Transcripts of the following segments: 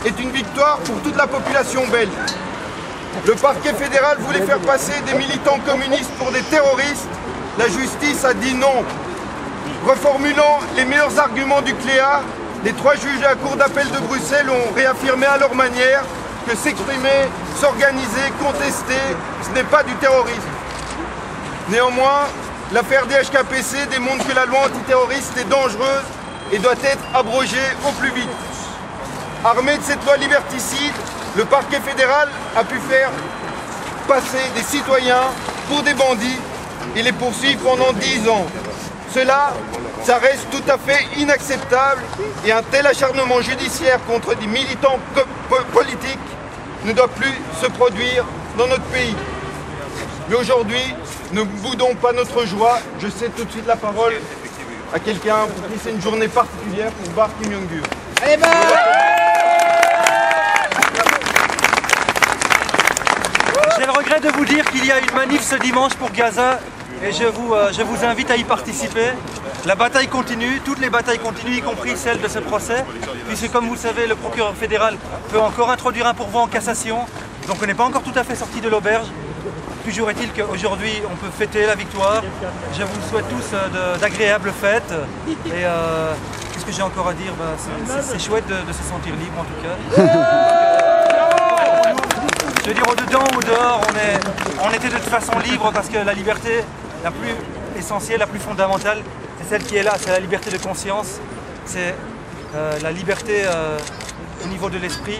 est une victoire pour toute la population belge. Le parquet fédéral voulait faire passer des militants communistes pour des terroristes. La justice a dit non. Reformulant les meilleurs arguments du CLEA, les 3 juges de la Cour d'appel de Bruxelles ont réaffirmé à leur manière que s'exprimer, s'organiser, contester, ce n'est pas du terrorisme. Néanmoins, l'affaire DHKPC démontre que la loi antiterroriste est dangereuse et doit être abrogée au plus vite. Armé de cette loi liberticide, le parquet fédéral a pu faire passer des citoyens pour des bandits et les poursuivre pendant 10 ans. Cela, ça reste tout à fait inacceptable et un tel acharnement judiciaire contre des militants politiques ne doit plus se produire dans notre pays. Mais aujourd'hui, ne boudons pas notre joie. Je cède tout de suite la parole à quelqu'un pour qui c'est une journée particulière, pour Bar Kim Jong-gur. Allez, Bar! J'ai le regret de vous dire qu'il y a une manif ce dimanche pour Gaza et je vous invite à y participer. La bataille continue, toutes les batailles continuent, y compris celle de ce procès, puisque comme vous le savez, le procureur fédéral peut encore introduire un pourvoi en cassation, donc on n'est pas encore tout à fait sorti de l'auberge. Toujours est-il qu'aujourd'hui on peut fêter la victoire. Je vous souhaite tous d'agréables fêtes et qu'est-ce que j'ai encore à dire? C'est chouette de se sentir libre en tout cas. Je veux dire, au-dedans ou au dehors, on était de toute façon libre parce que la liberté la plus essentielle, la plus fondamentale, c'est celle qui est là, c'est la liberté de conscience, c'est la liberté au niveau de l'esprit.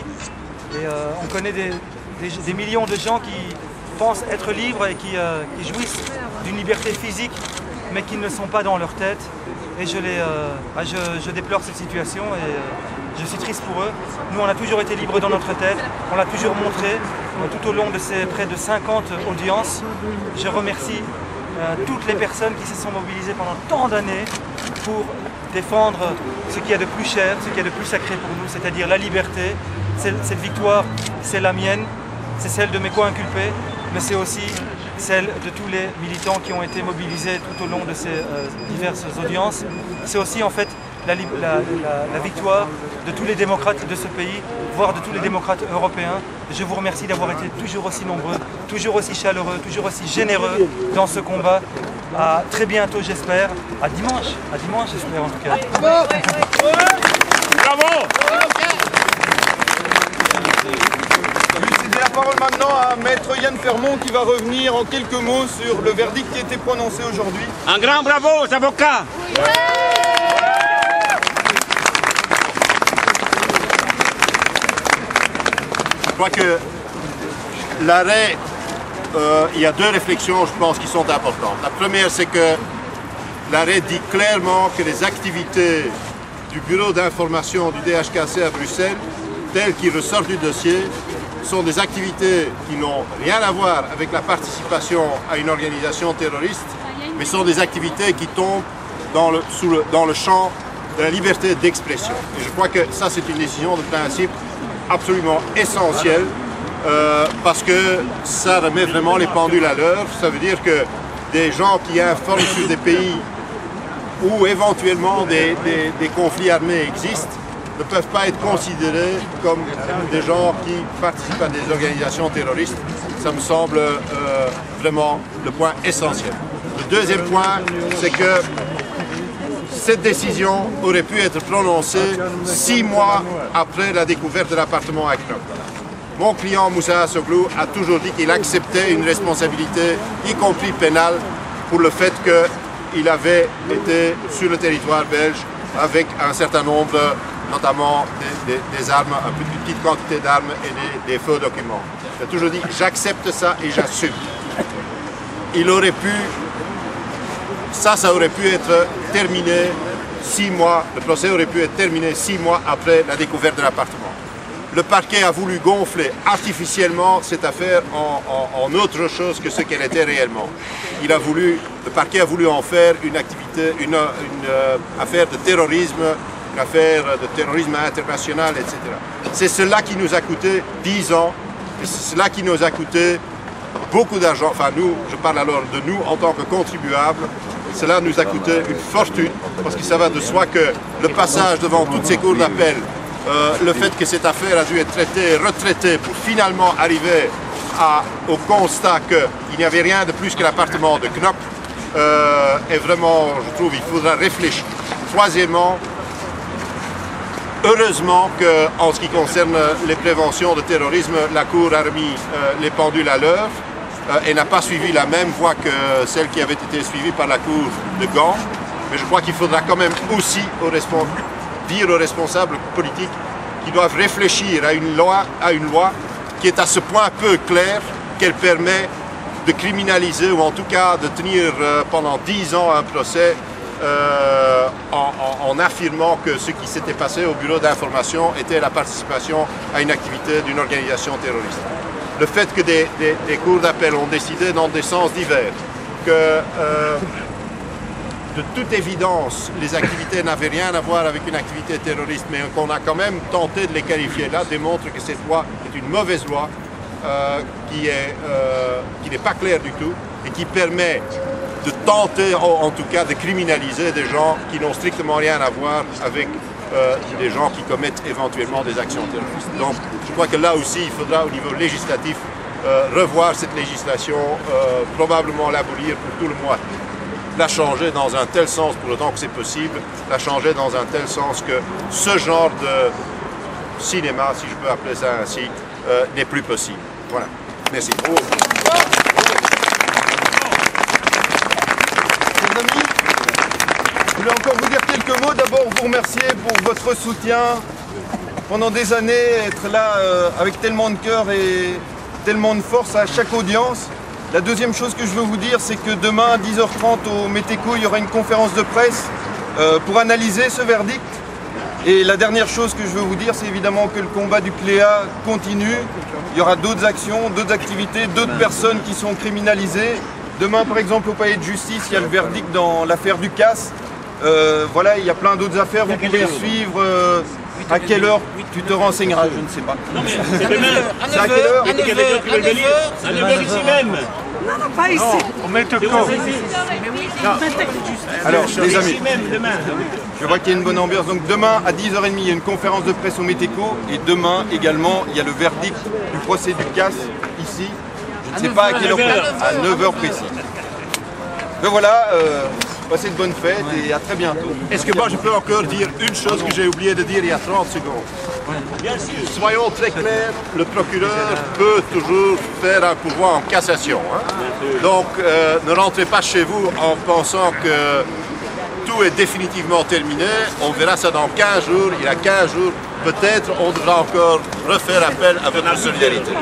Et on connaît des millions de gens qui pensent être libres et qui jouissent d'une liberté physique, mais qui ne sont pas dans leur tête. Et je déplore cette situation et je suis triste pour eux. Nous, on a toujours été libres dans notre tête, on l'a toujours montré tout au long de ces près de 50 audiences. Je remercie toutes les personnes qui se sont mobilisées pendant tant d'années pour défendre ce qu'il y a de plus cher, ce qu'il y a de plus sacré pour nous, c'est-à-dire la liberté. Cette victoire, c'est la mienne, c'est celle de mes co-inculpés, mais c'est aussi celle de tous les militants qui ont été mobilisés tout au long de ces diverses audiences. C'est aussi en fait la victoire de tous les démocrates de ce pays, voire de tous les démocrates européens. Je vous remercie d'avoir été toujours aussi nombreux, toujours aussi chaleureux, toujours aussi généreux dans ce combat. À très bientôt j'espère, à dimanche j'espère en tout cas. Bravo! Je vais céder la parole maintenant à Maître Yann Fermont qui va revenir en quelques mots sur le verdict qui a été prononcé aujourd'hui. Un grand bravo aux avocats! Je crois que l'arrêt, il y a 2 réflexions, je pense, qui sont importantes. La première, c'est que l'arrêt dit clairement que les activités du bureau d'information du DHKC à Bruxelles, telles qu'il ressort du dossier, sont des activités qui n'ont rien à voir avec la participation à une organisation terroriste, mais sont des activités qui tombent dans le champ de la liberté d'expression. Et je crois que ça, c'est une décision de principe absolument essentielle parce que ça remet vraiment les pendules à l'heure. Ça veut dire que des gens qui informent sur des pays où éventuellement des conflits armés existent ne peuvent pas être considérés comme des gens qui participent à des organisations terroristes. Ça me semble vraiment le point essentiel. Le deuxième point, c'est que cette décision aurait pu être prononcée 6 mois après la découverte de l'appartement à Knokke. Mon client Moussa Assoglou a toujours dit qu'il acceptait une responsabilité, y compris pénale, pour le fait qu'il avait été sur le territoire belge avec un certain nombre, notamment des armes, une petite quantité d'armes et des faux documents. Il a toujours dit « j'accepte ça et j'assume ». Il aurait pu, ça aurait pu être terminé 6 mois, le procès aurait pu être terminé 6 mois après la découverte de l'appartement. Le parquet a voulu gonfler artificiellement cette affaire en autre chose que ce qu'elle était réellement. Le parquet a voulu en faire une affaire de terrorisme, une affaire de terrorisme international, etc. C'est cela qui nous a coûté 10 ans, et c'est cela qui nous a coûté beaucoup d'argent. Enfin, nous, je parle alors de nous en tant que contribuables. Cela nous a coûté une fortune, parce que ça va de soi que le passage devant toutes ces cours d'appel le fait que cette affaire a dû être traitée et retraitée pour finalement arriver au constat qu'il n'y avait rien de plus que l'appartement de Knopp, et vraiment, je trouve, il faudra réfléchir. Troisièmement, heureusement qu'en ce qui concerne les préventions de terrorisme, la Cour a remis les pendules à l'heure et n'a pas suivi la même voie que celle qui avait été suivie par la Cour de Gand. Mais je crois qu'il faudra quand même aussi dire aux responsables politiques qu'ils doivent réfléchir à une loi qui est à ce point peu claire qu'elle permet de criminaliser ou en tout cas de tenir pendant 10 ans un procès en affirmant que ce qui s'était passé au bureau d'information était la participation à une activité d'une organisation terroriste. Le fait que des cours d'appel ont décidé dans des sens divers que de toute évidence les activités n'avaient rien à voir avec une activité terroriste, mais qu'on a quand même tenté de les qualifier là, démontre que cette loi est une mauvaise loi qui n'est pas claire du tout et qui permet de tenter, en tout cas, de criminaliser des gens qui n'ont strictement rien à voir avec des gens qui commettent éventuellement des actions terroristes. Donc, je crois que là aussi, il faudra, au niveau législatif, revoir cette législation, probablement l'abolir pour tout le mois. La changer dans un tel sens, pour autant que c'est possible, la changer dans un tel sens que ce genre de cinéma, si je peux appeler ça ainsi, n'est plus possible. Voilà. Merci. Chers amis, je voulais encore vous dire quelques mots. D'abord, vous remercier pour votre soutien pendant des années, être là avec tellement de cœur et tellement de force à chaque audience. La deuxième chose que je veux vous dire, c'est que demain à 10h30 au Meteco, il y aura une conférence de presse pour analyser ce verdict. Et la dernière chose que je veux vous dire, c'est évidemment que le combat du CLEA continue. Il y aura d'autres actions, d'autres activités, d'autres personnes qui sont criminalisées. Demain, par exemple, au palais de justice, il y a le verdict dans l'affaire du CAS. Voilà, il y a plein d'autres affaires. Vous pouvez suivre à quelle heure tu te renseigneras, je ne sais pas. C'est à quelle heure? À 9h ici même. Non, pas ici. On met le Alors, les amis, je vois qu'il y a une bonne ambiance. Donc demain, à 10h30, il y a une conférence de presse au Meteco. Et demain, également, il y a le verdict du procès du CAS, ici. Je ne sais pas à quelle heure, à 9h précis. Donc voilà, passez de bonnes fêtes et à très bientôt. Est-ce que moi je peux encore dire une chose que j'ai oublié de dire il y a 30 secondes? Soyons très clairs, le procureur peut toujours faire un pourvoi en cassation. Donc ne rentrez pas chez vous en pensant que tout est définitivement terminé. On verra ça dans 15 jours. Il y a 15 jours, peut-être on devra encore refaire appel à votre solidarité.